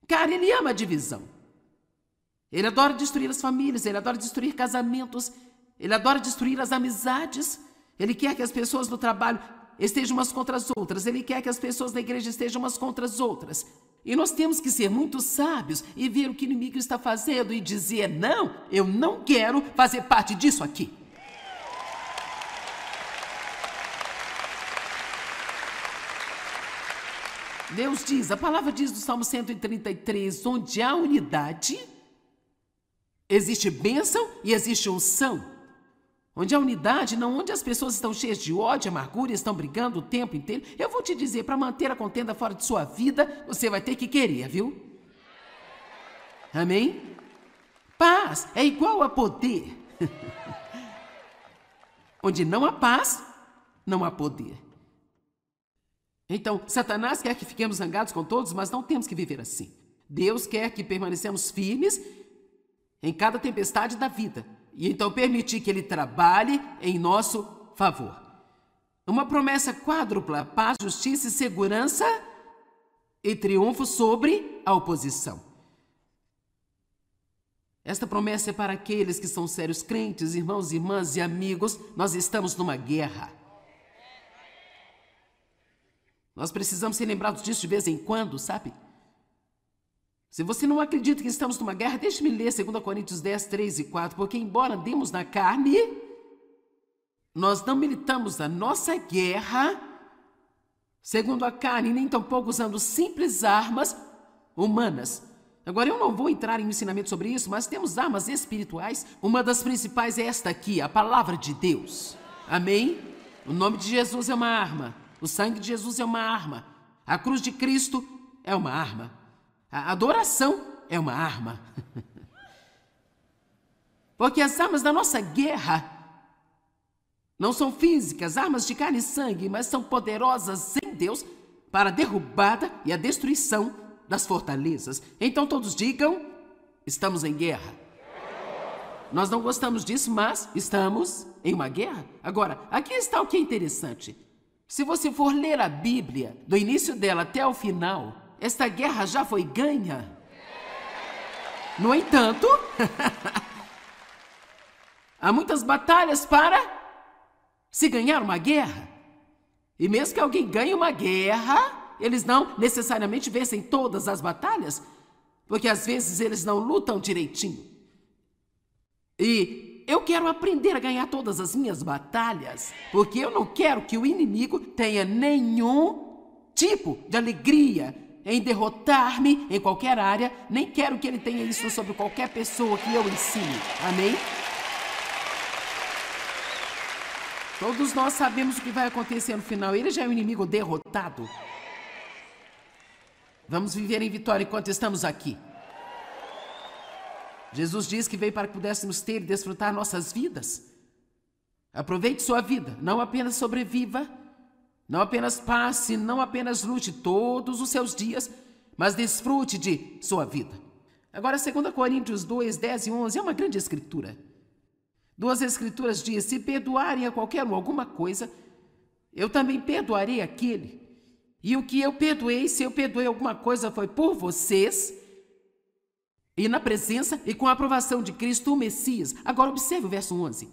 [SPEAKER 1] Cara, ele ama a divisão. Ele adora destruir as famílias, ele adora destruir casamentos, ele adora destruir as amizades. Ele quer que as pessoas no trabalho estejam umas contra as outras, ele quer que as pessoas na igreja estejam umas contra as outras. E nós temos que ser muito sábios e ver o que o inimigo está fazendo e dizer: não, eu não quero fazer parte disso aqui. Deus diz, a palavra diz do Salmo 133, onde há unidade, existe bênção e existe unção. Onde há unidade, não onde as pessoas estão cheias de ódio, amargura e estão brigando o tempo inteiro. Eu vou te dizer, para manter a contenda fora de sua vida, você vai ter que querer, viu? Amém? Paz é igual a poder. Onde não há paz, não há poder. Então, Satanás quer que fiquemos zangados com todos, mas não temos que viver assim. Deus quer que permanecemos firmes em cada tempestade da vida. E então permitir que Ele trabalhe em nosso favor. Uma promessa quádrupla: paz, justiça e segurança e triunfo sobre a oposição. Esta promessa é para aqueles que são sérios crentes, irmãos, irmãs e amigos. Nós estamos numa guerra. Nós precisamos ser lembrados disso de vez em quando, sabe? Se você não acredita que estamos numa guerra, deixe-me ler 2 Coríntios 10, 3 e 4, porque embora andemos na carne, nós não militamos a nossa guerra segundo a carne, nem tampouco usando simples armas humanas. Agora, eu não vou entrar em um ensinamento sobre isso, mas temos armas espirituais. Uma das principais é esta aqui, a palavra de Deus. Amém? O nome de Jesus é uma arma. O sangue de Jesus é uma arma. A cruz de Cristo é uma arma. A adoração é uma arma. Porque as armas da nossa guerra não são físicas, armas de carne e sangue, mas são poderosas em Deus para a derrubada e a destruição das fortalezas. Então todos digam: estamos em guerra. Nós não gostamos disso, mas estamos em uma guerra. Agora, aqui está o que é interessante. Se você for ler a Bíblia, do início dela até o final, esta guerra já foi ganha. No entanto, há muitas batalhas para se ganhar uma guerra. E mesmo que alguém ganhe uma guerra, eles não necessariamente vencem todas as batalhas, porque às vezes eles não lutam direitinho. E eu quero aprender a ganhar todas as minhas batalhas, porque eu não quero que o inimigo tenha nenhum tipo de alegria em derrotar-me em qualquer área, nem quero que ele tenha isso sobre qualquer pessoa que eu ensine. Amém? Todos nós sabemos o que vai acontecer no final. Ele já é um inimigo derrotado. Vamos viver em vitória enquanto estamos aqui. Jesus diz que veio para que pudéssemos ter e desfrutar nossas vidas. Aproveite sua vida, não apenas sobreviva, não apenas passe, não apenas lute todos os seus dias, mas desfrute de sua vida. Agora, 2 Coríntios 2, 10 e 11 é uma grande escritura. Duas escrituras dizem: se perdoarem a qualquer um alguma coisa, eu também perdoarei aquele. E o que eu perdoei, se eu perdoei alguma coisa, foi por vocês, e na presença e com a aprovação de Cristo, o Messias. Agora observe o verso 11.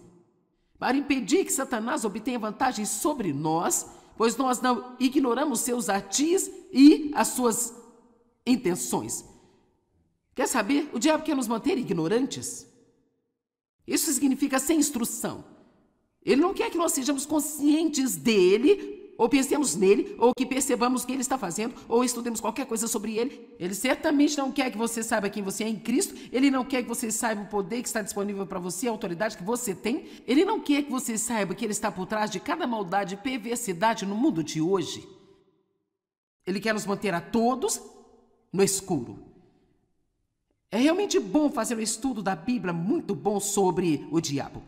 [SPEAKER 1] Para impedir que Satanás obtenha vantagem sobre nós, pois nós não ignoramos seus artis e as suas intenções. Quer saber? O diabo quer nos manter ignorantes. Isso significa sem instrução. Ele não quer que nós sejamos conscientes dele, ou pensemos nele, ou que percebamos o que ele está fazendo, ou estudemos qualquer coisa sobre ele. Ele certamente não quer que você saiba quem você é em Cristo. Ele não quer que você saiba o poder que está disponível para você, a autoridade que você tem. Ele não quer que você saiba que ele está por trás de cada maldade e perversidade no mundo de hoje. Ele quer nos manter a todos no escuro. É realmente bom fazer um estudo da Bíblia muito bom sobre o diabo.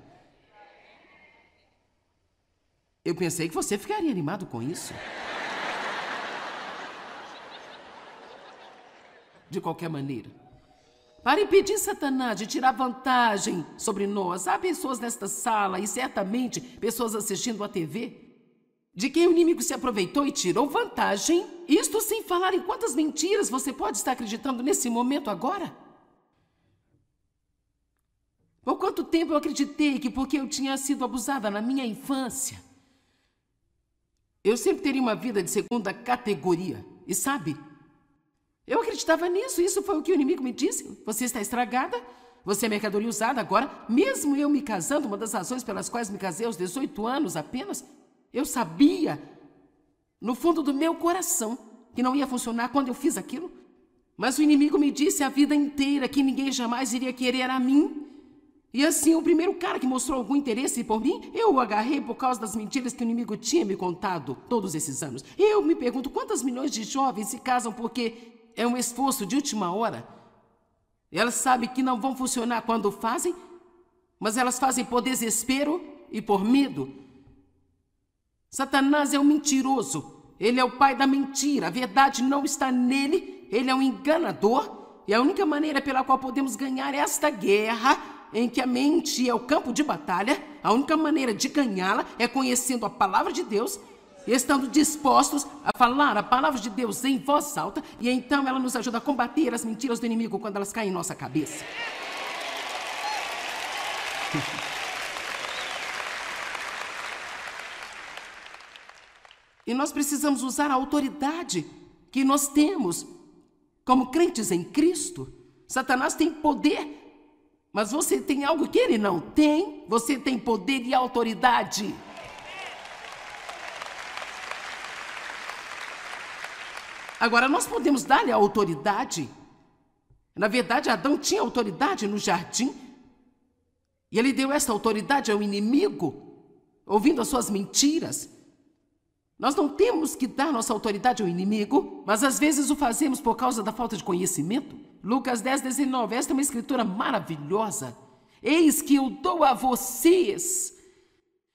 [SPEAKER 1] Eu pensei que você ficaria animado com isso. De qualquer maneira, para impedir Satanás de tirar vantagem sobre nós, há pessoas nesta sala e certamente pessoas assistindo à TV, de quem o inimigo se aproveitou e tirou vantagem, isto sem falar em quantas mentiras você pode estar acreditando nesse momento agora. Por quanto tempo eu acreditei que porque eu tinha sido abusada na minha infância, eu sempre teria uma vida de segunda categoria. E sabe, eu acreditava nisso. Isso foi o que o inimigo me disse. Você está estragada, você é mercadoria usada. Agora, mesmo eu me casando, uma das razões pelas quais me casei aos 18 anos apenas, eu sabia, no fundo do meu coração, que não ia funcionar quando eu fiz aquilo. Mas o inimigo me disse a vida inteira que ninguém jamais iria querer a mim. E assim, o primeiro cara que mostrou algum interesse por mim, eu o agarrei por causa das mentiras que o inimigo tinha me contado todos esses anos. Eu me pergunto quantas milhões de jovens se casam porque é um esforço de última hora. Elas sabem que não vão funcionar quando fazem, mas elas fazem por desespero e por medo. Satanás é um mentiroso. Ele é o pai da mentira. A verdade não está nele. Ele é um enganador. E a única maneira pela qual podemos ganhar esta guerra, em que a mente é o campo de batalha, a única maneira de ganhá-la é conhecendo a palavra de Deus e estando dispostos a falar a palavra de Deus em voz alta, e então ela nos ajuda a combater as mentiras do inimigo quando elas caem em nossa cabeça. E nós precisamos usar a autoridade que nós temos como crentes em Cristo. Satanás tem poder, mas você tem algo que ele não tem. Você tem poder e autoridade. Agora, nós podemos dar-lhe a autoridade. Na verdade, Adão tinha autoridade no jardim. E ele deu essa autoridade ao inimigo, ouvindo as suas mentiras. Nós não temos que dar nossa autoridade ao inimigo, mas às vezes o fazemos por causa da falta de conhecimento. Lucas 10:19, esta é uma escritura maravilhosa. Eis que eu dou a vocês.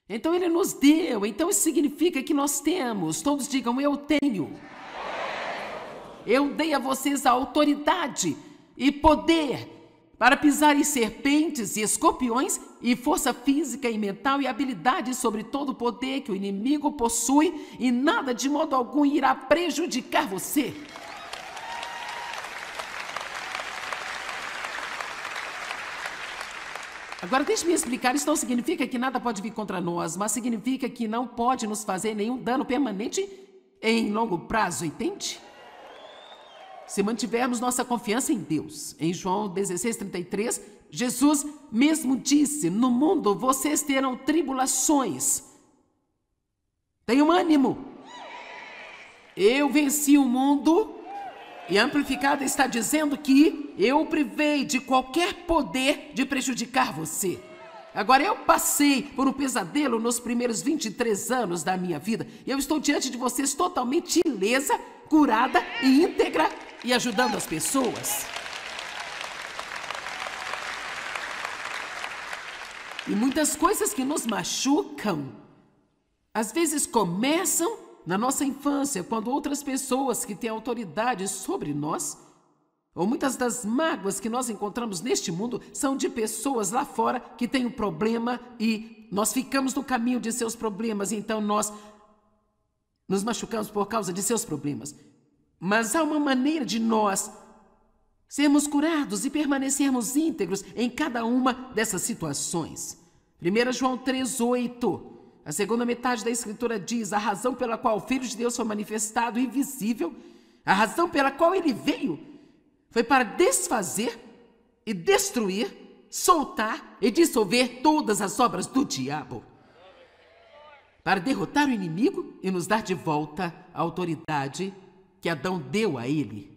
[SPEAKER 1] Então ele nos deu, então isso significa que nós temos. Todos digam, eu tenho. Eu dei a vocês a autoridade e poder para pisar em serpentes e escorpiões, e força física e mental e habilidade sobre todo o poder que o inimigo possui, e nada de modo algum irá prejudicar você. Agora deixe-me explicar, isso não significa que nada pode vir contra nós, mas significa que não pode nos fazer nenhum dano permanente em longo prazo, entende? Se mantivermos nossa confiança em Deus. Em João 16:33, Jesus mesmo disse, no mundo vocês terão tribulações. Tenham ânimo. Eu venci o mundo. E a Amplificada está dizendo que eu o privei de qualquer poder de prejudicar você. Agora, eu passei por um pesadelo nos primeiros 23 anos da minha vida. E eu estou diante de vocês totalmente ilesa, curada e íntegra e ajudando as pessoas. E muitas coisas que nos machucam, às vezes começam na nossa infância, quando outras pessoas que têm autoridade sobre nós, ou muitas das mágoas que nós encontramos neste mundo, são de pessoas lá fora que têm um problema e nós ficamos no caminho de seus problemas, então nós nos machucamos por causa de seus problemas. Mas há uma maneira de nós sermos curados e permanecermos íntegros em cada uma dessas situações. 1 João 3:8, a segunda metade da Escritura diz, a razão pela qual o Filho de Deus foi manifestado e visível, a razão pela qual ele veio, foi para desfazer e destruir, soltar e dissolver todas as obras do diabo. Para derrotar o inimigo e nos dar de volta a autoridade que Adão deu a ele.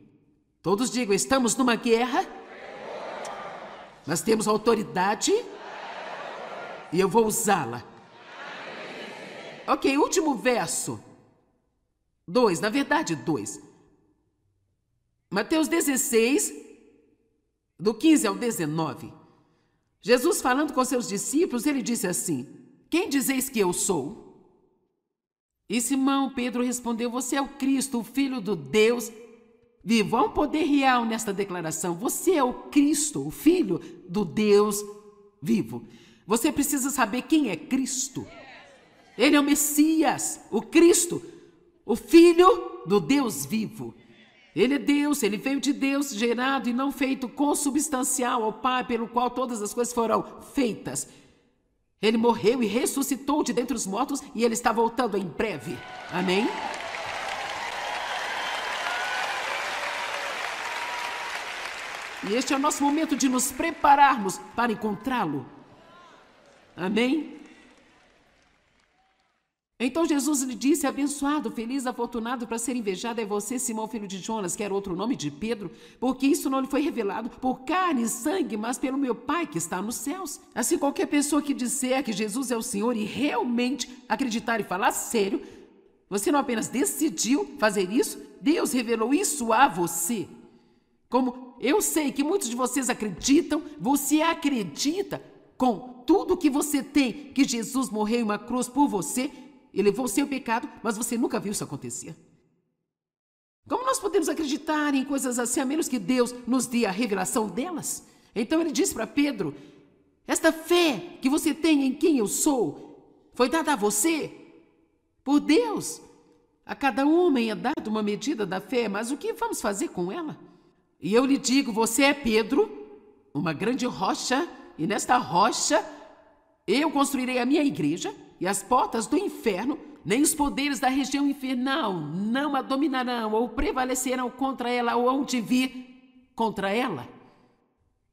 [SPEAKER 1] Todos digam, estamos numa guerra, mas temos autoridade e eu vou usá-la. Ok, último verso. 2, na verdade 2. Mateus 16, do 15 ao 19. Jesus falando com seus discípulos, ele disse assim, quem dizeis que eu sou? E Simão Pedro respondeu, você é o Cristo, o Filho do Deus vivo. Há um poder real nesta declaração. Você é o Cristo, o Filho do Deus vivo. Você precisa saber quem é Cristo. Ele é o Messias, o Cristo, o Filho do Deus vivo. Ele é Deus, ele veio de Deus, gerado e não feito, consubstancial ao Pai, pelo qual todas as coisas foram feitas. Ele morreu e ressuscitou de dentre os mortos e ele está voltando em breve. Amém? E este é o nosso momento de nos prepararmos para encontrá-lo. Amém? Então Jesus lhe disse, abençoado, feliz, afortunado, para ser invejado é você, Simão, filho de Jonas, que era outro nome de Pedro, porque isso não lhe foi revelado por carne e sangue, mas pelo meu Pai que está nos céus. Assim, qualquer pessoa que disser que Jesus é o Senhor e realmente acreditar e falar sério, você não apenas decidiu fazer isso, Deus revelou isso a você. Como Eu sei que muitos de vocês acreditam, você acredita com tudo que você tem, que Jesus morreu em uma cruz por você e levou o seu pecado, mas você nunca viu isso acontecer. Como nós podemos acreditar em coisas assim, a menos que Deus nos dê a revelação delas? Então ele disse para Pedro, esta fé que você tem em quem eu sou, foi dada a você por Deus. A cada homem é dada uma medida da fé, mas o que vamos fazer com ela? E eu lhe digo, você é Pedro, uma grande rocha, e nesta rocha eu construirei a minha igreja, e as portas do inferno, nem os poderes da região infernal não a dominarão ou prevalecerão contra ela ou hão de vir contra ela.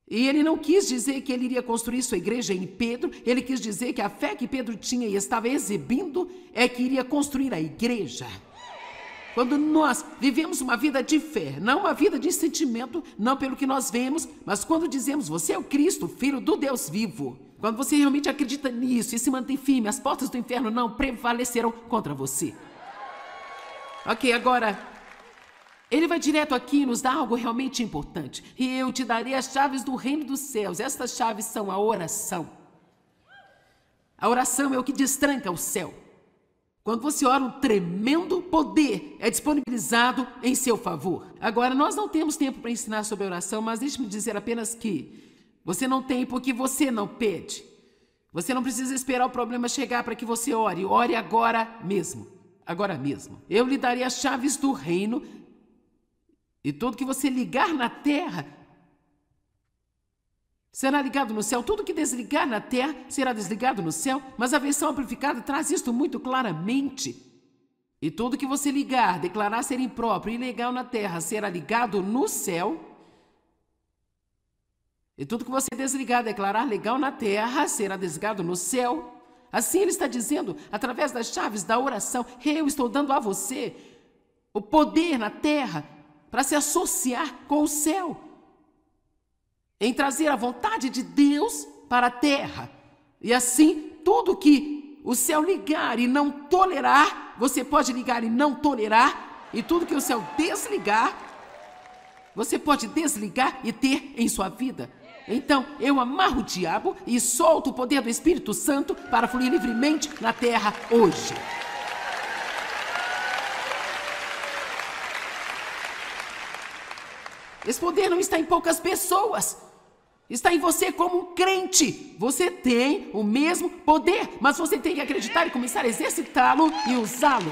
[SPEAKER 1] E ele não quis dizer que ele iria construir sua igreja em Pedro, ele quis dizer que a fé que Pedro tinha e estava exibindo é que iria construir a igreja. Quando nós vivemos uma vida de fé, não uma vida de sentimento, não pelo que nós vemos, mas quando dizemos, você é o Cristo, Filho do Deus vivo. Quando você realmente acredita nisso e se mantém firme, as portas do inferno não prevalecerão contra você. Ok, agora, ele vai direto aqui e nos dá algo realmente importante. E eu te darei as chaves do reino dos céus. Estas chaves são a oração. A oração é o que destranca o céu. Quando você ora, um tremendo poder é disponibilizado em seu favor. Agora, nós não temos tempo para ensinar sobre oração, mas deixe-me dizer apenas que você não tem porque você não pede. Você não precisa esperar o problema chegar para que você ore. Ore agora mesmo. Agora mesmo. Eu lhe darei as chaves do reino e tudo que você ligar na terra será ligado no céu. Tudo que desligar na terra será desligado no céu. Mas a versão amplificada traz isto muito claramente. E tudo que você ligar, declarar ser impróprio e ilegal na terra, será ligado no céu. E tudo que você desligar, declarar legal na terra, será desligado no céu. Assim ele está dizendo, através das chaves da oração, eu estou dando a você o poder na terra para se associar com o céu, em trazer a vontade de Deus para a terra. E assim, tudo que o céu ligar e não tolerar, você pode ligar e não tolerar, e tudo que o céu desligar, você pode desligar e ter em sua vida. Então, eu amarro o diabo e solto o poder do Espírito Santo para fluir livremente na terra hoje. Esse poder não está em poucas pessoas. Está em você como um crente. Você tem o mesmo poder, mas você tem que acreditar e começar a exercitá-lo e usá-lo.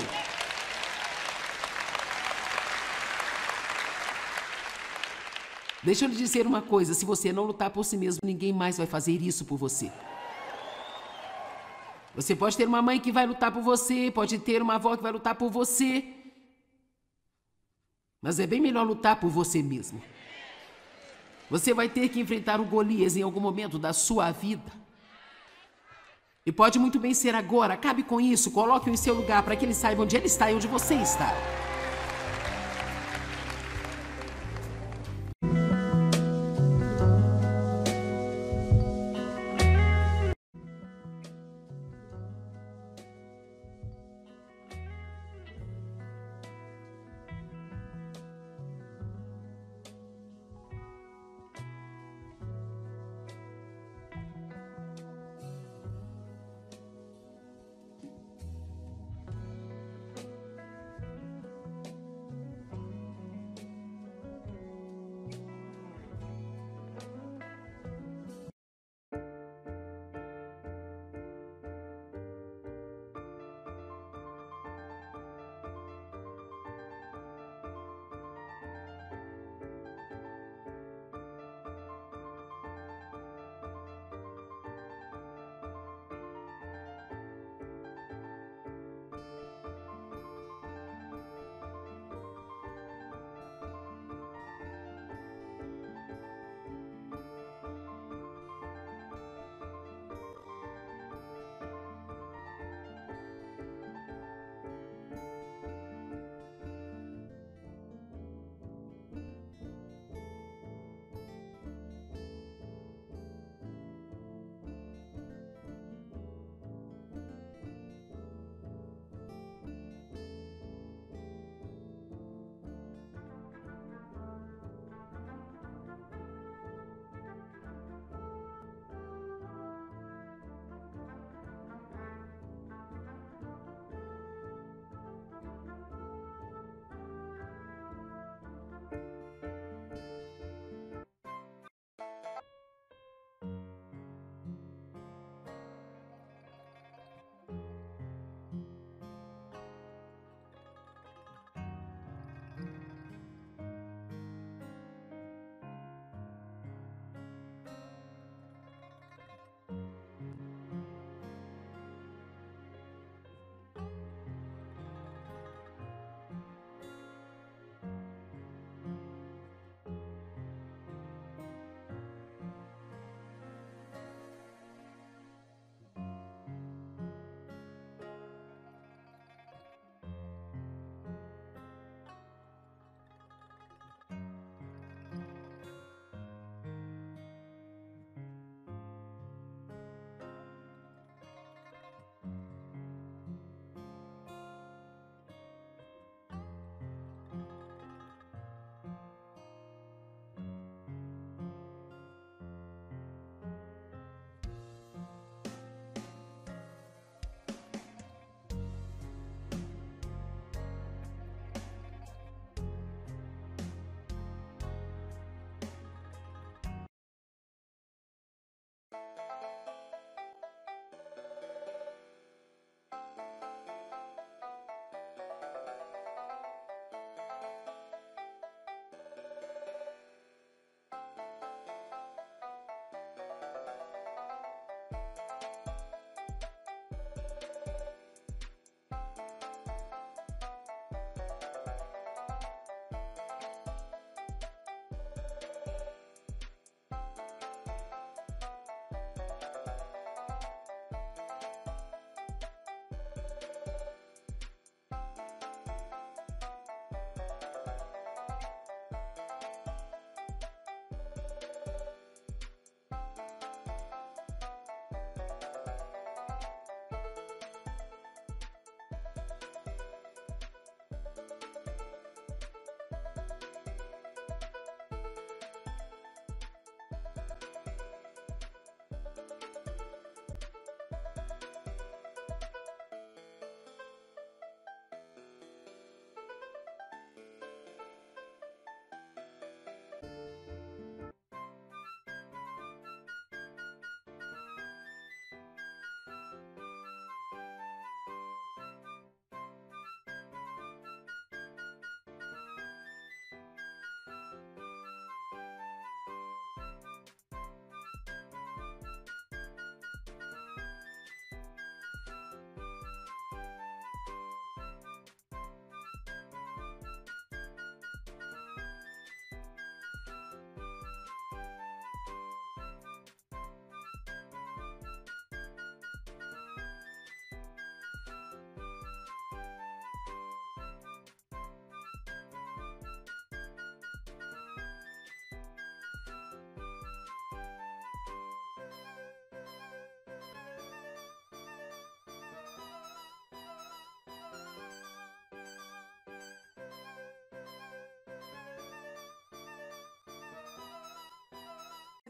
[SPEAKER 1] Deixa eu lhe dizer uma coisa, se você não lutar por si mesmo, ninguém mais vai fazer isso por você. Você pode ter uma mãe que vai lutar por você, pode ter uma avó que vai lutar por você, mas é bem melhor lutar por você mesmo. Você vai ter que enfrentar o Golias em algum momento da sua vida. E pode muito bem ser agora. Acabe com isso, coloque-o em seu lugar para que ele saiba onde ele está e onde você está.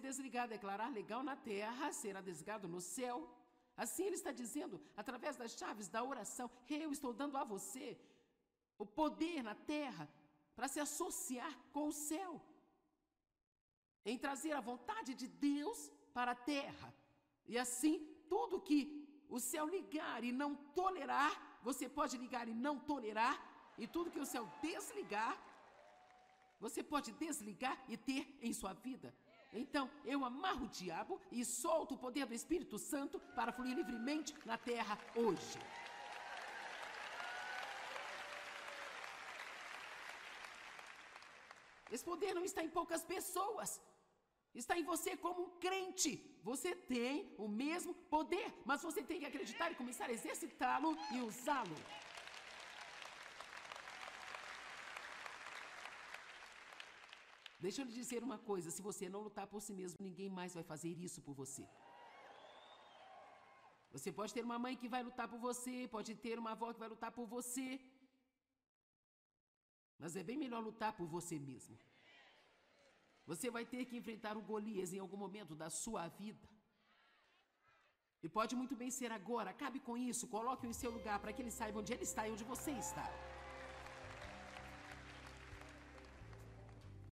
[SPEAKER 1] desligar, declarar legal na terra, será desligado no céu. Assim ele está dizendo, através das chaves da oração, eu estou dando a você o poder na terra para se associar com o céu, em trazer a vontade de Deus para a terra. E assim, tudo que o céu ligar e não tolerar, você pode ligar e não tolerar, e tudo que o céu desligar, você pode desligar e ter em sua vida. Então, eu amarro o diabo e solto o poder do Espírito Santo para fluir livremente na terra hoje. Esse poder não está em poucas pessoas. Está em você como um crente. Você tem o mesmo poder, mas você tem que acreditar e começar a exercitá-lo e usá-lo. Deixa eu lhe dizer uma coisa, se você não lutar por si mesmo, ninguém mais vai fazer isso por você. Você pode ter uma mãe que vai lutar por você, pode ter uma avó que vai lutar por você, mas é bem melhor lutar por você mesmo. Você vai ter que enfrentar o Golias em algum momento da sua vida. E pode muito bem ser agora, acabe com isso, coloque-o em seu lugar para que ele saiba onde ele está e onde você está.